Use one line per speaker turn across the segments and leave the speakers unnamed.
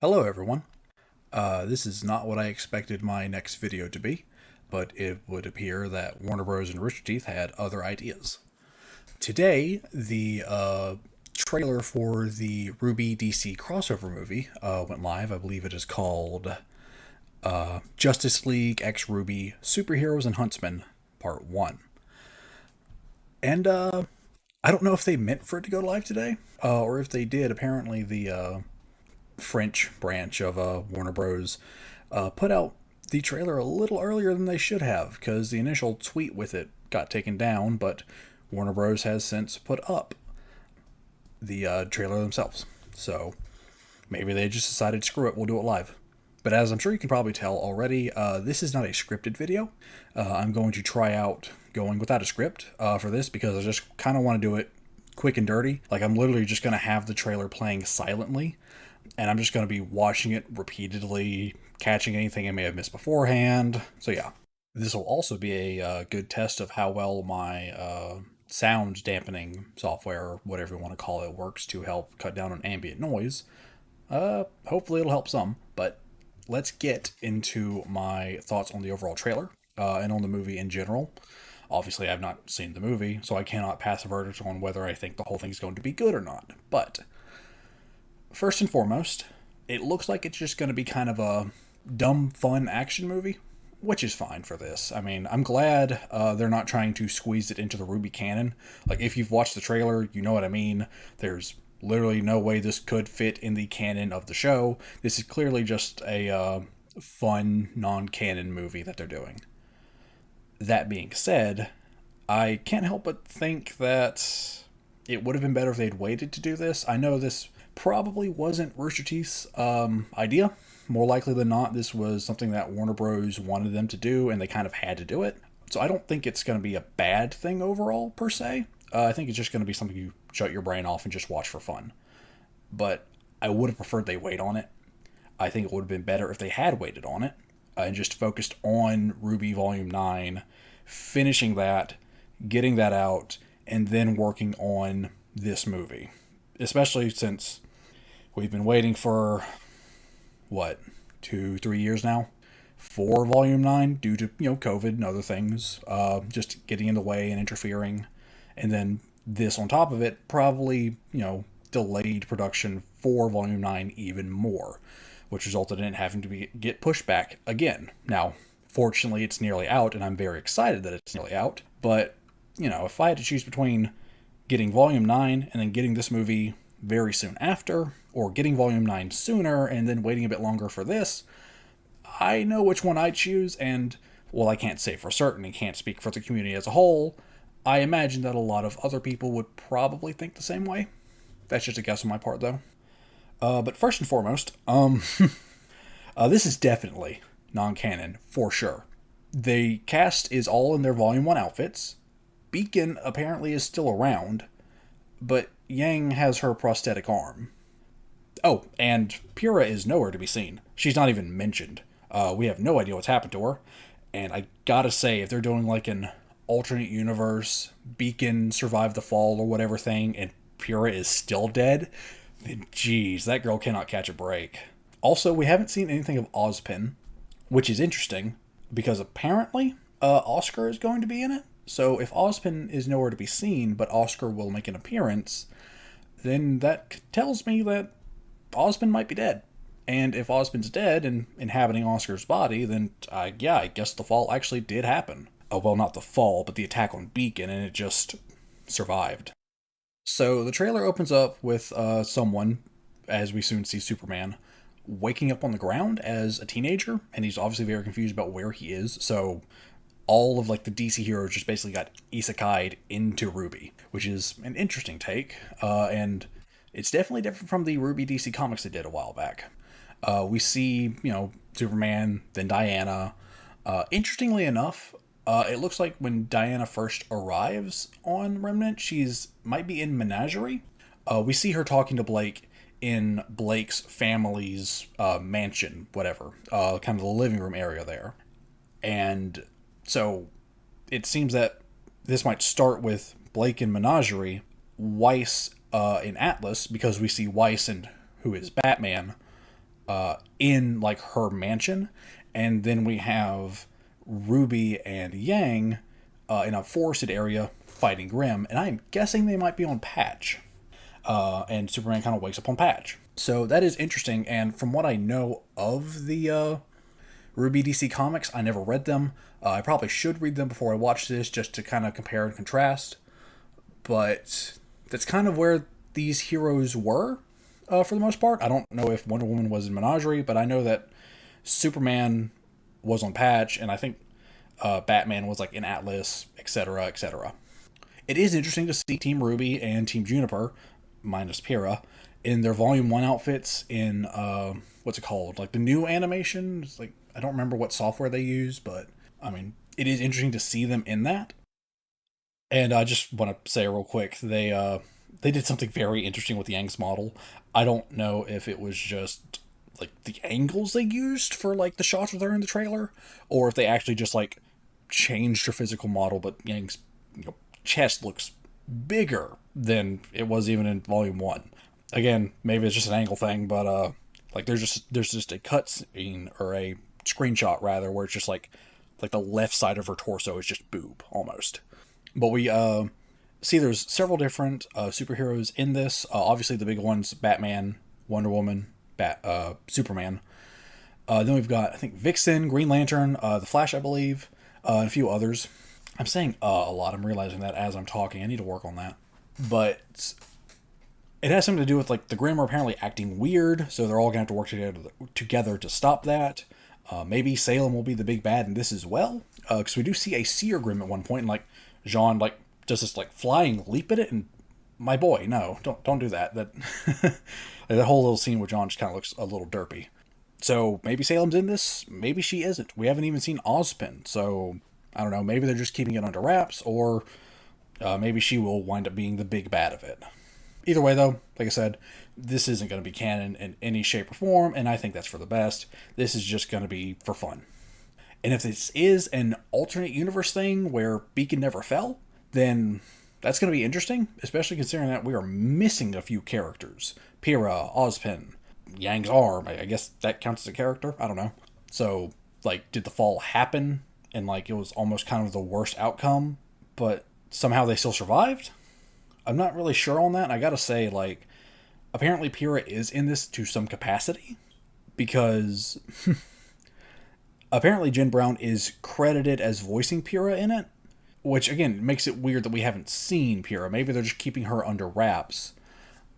Hello everyone. This is not what I expected my next video to be, but it would appear that Warner Bros. And Rooster Teeth had other ideas. Today, the trailer for the RWBYDC crossover movie went live. I believe it is called Justice League X RWBY Superheroes and Huntsmen Part 1. And I don't know if they meant for it to go live today, or if they did. Apparently, the French branch of Warner Bros. Put out the trailer a little earlier than they should have, because the initial tweet with it got taken down, but Warner Bros. Has since put up the trailer themselves. So maybe they just decided, screw it, we'll do it live. But as I'm sure you can probably tell already, this is not a scripted video. I'm going to try out going without a script for this, because I just kind of want to do it quick and dirty. Like, I'm literally just going to have the trailer playing silently, and I'm just going to be watching it repeatedly, catching anything I may have missed beforehand. So yeah, this will also be a good test of how well my sound dampening software, or whatever you want to call it, works to help cut down on ambient noise. Hopefully it'll help some, but let's get into my thoughts on the overall trailer and on the movie in general. Obviously, I've not seen the movie, so I cannot pass a verdict on whether I think the whole thing's going to be good or not. But first and foremost, it looks like it's just going to be kind of a dumb, fun action movie, which is fine for this. I mean, I'm glad they're not trying to squeeze it into the RWBY canon. Like, if you've watched the trailer, you know what I mean. There's literally no way this could fit in the canon of the show. This is clearly just a fun, non-canon movie that they're doing. That being said, I can't help but think that it would have been better if they'd waited to do this. I know this probably wasn't Rooster Teeth's idea. More likely than not, this was something that Warner Bros. Wanted them to do, and they kind of had to do it. So I don't think it's going to be a bad thing overall, per se. I think it's just going to be something you shut your brain off and just watch for fun. But I would have preferred they wait on it. I think it would have been better if they had waited on it and just focused on RWBY Volume 9, finishing that, getting that out, and then working on this movie. Especially since we've been waiting for, 2-3 years now for Volume 9 due to, COVID and other things, just getting in the way and interfering. And then this on top of it probably, delayed production for Volume 9 even more, which resulted in it having to get pushed back again. Now, fortunately, it's nearly out, and I'm very excited that it's nearly out. But, if I had to choose between getting Volume 9 and then getting this movie very soon after, or getting Volume 9 sooner and then waiting a bit longer for this, I know which one I'd choose, and, while I can't say for certain and can't speak for the community as a whole, I imagine that a lot of other people would probably think the same way. That's just a guess on my part, though. But first and foremost, this is definitely non-canon, for sure. The cast is all in their Volume 1 outfits. Beacon apparently is still around, but Yang has her prosthetic arm. Oh, and Pyrrha is nowhere to be seen. She's not even mentioned. We have no idea what's happened to her. And I gotta say, if they're doing like an alternate universe, Beacon survived the fall or whatever thing, and Pyrrha is still dead, then geez, that girl cannot catch a break. Also, we haven't seen anything of Ozpin, which is interesting, because apparently Oscar is going to be in it. So if Ozpin is nowhere to be seen, but Oscar will make an appearance, then that tells me that Ozpin might be dead. And if Ozpin's dead and inhabiting Oscar's body, then I guess the fall actually did happen. Oh, well, not the fall, but the attack on Beacon, and it just survived. So the trailer opens up with someone, as we soon see Superman, waking up on the ground as a teenager, and he's obviously very confused about where he is. So all of like the DC heroes just basically got isekai'd into RWBY, which is an interesting take, and it's definitely different from the RWBY DC comics they did a while back. We see, Superman, then Diana. Interestingly enough, it looks like when Diana first arrives on Remnant, she's might be in Menagerie. We see her talking to Blake in Blake's family's mansion, whatever, kind of the living room area there. And so it seems that this might start with Blake in Menagerie, Weiss in Atlas, because we see Weiss and who is Batman in like her mansion, and then we have Ruby and Yang in a forested area fighting Grimm, and I'm guessing they might be on Patch. And Superman kind of wakes up on Patch. So that is interesting, and from what I know of the RWBYDC comics, I never read them. I probably should read them before I watch this, just to kind of compare and contrast. But that's kind of where these heroes were, for the most part. I don't know if Wonder Woman was in Menagerie, but I know that Superman was on Patch, and I think Batman was like in Atlas, etc., etc. It is interesting to see Team Ruby and Team Juniper, minus Pyrrha, in their Volume 1 outfits in, what's it called? Like the new animation? It's like, I don't remember what software they use, but, I mean, it is interesting to see them in that. And I just want to say real quick, they did something very interesting with Yang's model. I don't know if it was just like the angles they used for like the shots with her in the trailer, or if they actually just like changed her physical model, but Yang's chest looks bigger than it was even in Volume 1. Again, maybe it's just an angle thing, but like there's just a cut scene, or a screenshot rather, where it's just like the left side of her torso is just boob almost. But we see there's several different superheroes in this. Obviously the big ones: Batman, Wonder Woman, Superman. Then we've got, I think, Vixen, Green Lantern, the Flash, I believe, and a few others. I'm saying a lot. I'm realizing that as I'm talking. I need to work on that. But it has something to do with like the Grimm are apparently acting weird, so they're all gonna have to work together to stop that. Maybe Salem will be the big bad in this as well, because we do see a Seer Grimm at one point, and like Jean like does this like flying leap at it, and my boy, no, don't do that. That like, that whole little scene with Jean just kind of looks a little derpy. So maybe Salem's in this, maybe she isn't. We haven't even seen Ozpin, so I don't know. Maybe they're just keeping it under wraps, or maybe she will wind up being the big bad of it. Either way, though, like I said, this isn't going to be canon in any shape or form, and I think that's for the best. This is just going to be for fun. And if this is an alternate universe thing where Beacon never fell, then that's going to be interesting, especially considering that we are missing a few characters. Pyrrha, Ozpin, Yang's arm, I guess that counts as a character? I don't know. So, like, did the fall happen, and, like, it was almost kind of the worst outcome, but somehow they still survived? I'm not really sure on that. I gotta say, like, apparently Pyrrha is in this to some capacity, because apparently Jen Brown is credited as voicing Pyrrha in it, which, again, makes it weird that we haven't seen Pyrrha. Maybe they're just keeping her under wraps,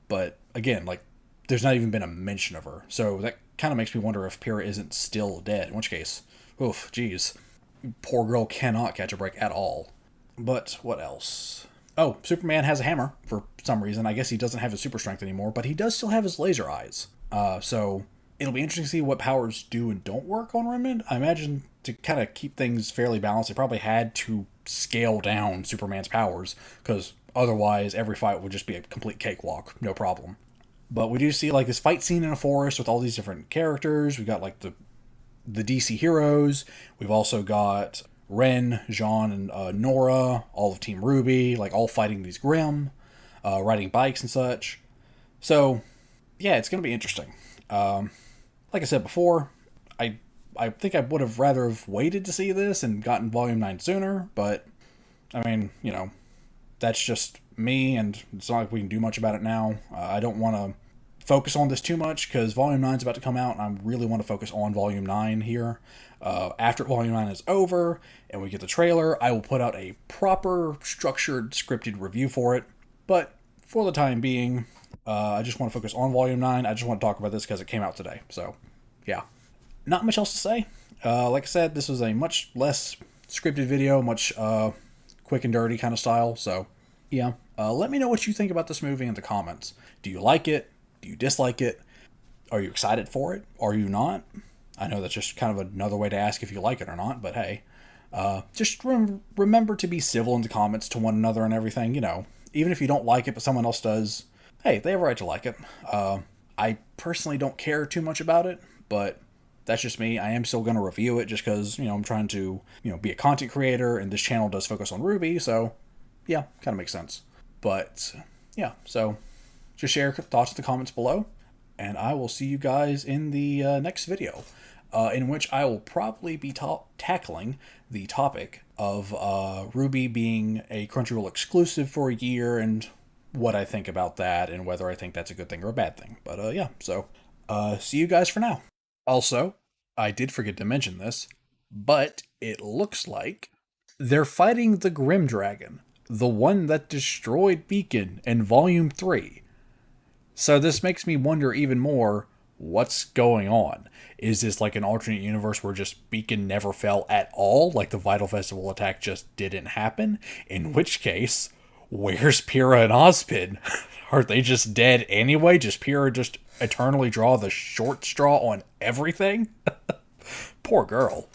but, again, like, there's not even been a mention of her, so that kind of makes me wonder if Pyrrha isn't still dead, in which case, oof, geez. Poor girl cannot catch a break at all. But what else? Oh, Superman has a hammer for some reason. I guess he doesn't have his super strength anymore, but he does still have his laser eyes. So it'll be interesting to see what powers do and don't work on Redmond. I imagine to kind of keep things fairly balanced, they probably had to scale down Superman's powers, because otherwise every fight would just be a complete cakewalk, no problem. But we do see like this fight scene in a forest with all these different characters. We've got like the DC heroes. We've also got Ren, Jean, and Nora, all of Team Ruby, like all fighting these Grimm, riding bikes and such. So, yeah, it's going to be interesting. Like I said before, I think I would have rather have waited to see this and gotten Volume 9 sooner, but, I mean, you know, that's just me, and it's not like we can do much about it now. I don't want to focus on this too much, because Volume 9 is about to come out, and I really want to focus on Volume 9 here. After Volume 9 is over, and we get the trailer, I will put out a proper, structured, scripted review for it. But for the time being, I just want to focus on Volume 9. I just want to talk about this because it came out today. So, yeah. Not much else to say. Like I said, this was a much less scripted video, much quick and dirty kind of style. So, yeah. Let me know what you think about this movie in the comments. Do you like it? Do you dislike it? Are you excited for it? Are you not? I know that's just kind of another way to ask if you like it or not, but hey. Just remember to be civil in the comments to one another and everything, you know. Even if you don't like it, but someone else does, hey, they have a right to like it. I personally don't care too much about it, but that's just me. I am still going to review it just because, you know, I'm trying to, you know, be a content creator, and this channel does focus on RWBY, so yeah, kind of makes sense. But yeah, so just share thoughts in the comments below. and I will see you guys in the next video, in which I will probably be tackling the topic of RWBY being a Crunchyroll exclusive for a year, and what I think about that, and whether I think that's a good thing or a bad thing. But yeah, so see you guys for now. Also, I did forget to mention this, but it looks like they're fighting the Grim Dragon, the one that destroyed Beacon in Volume 3. So this makes me wonder even more, what's going on? Is this like an alternate universe where just Beacon never fell at all? Like the Vital Festival attack just didn't happen? In which case, where's Pyrrha and Ozpin? Are they just dead anyway? Just Pyrrha just eternally draw the short straw on everything? Poor girl.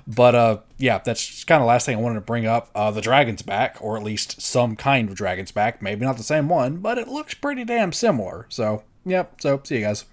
But yeah, that's kind of the last thing I wanted to bring up. The dragon's back, or at least some kind of dragon's back. Maybe not the same one, but it looks pretty damn similar. So, yep, so see you guys.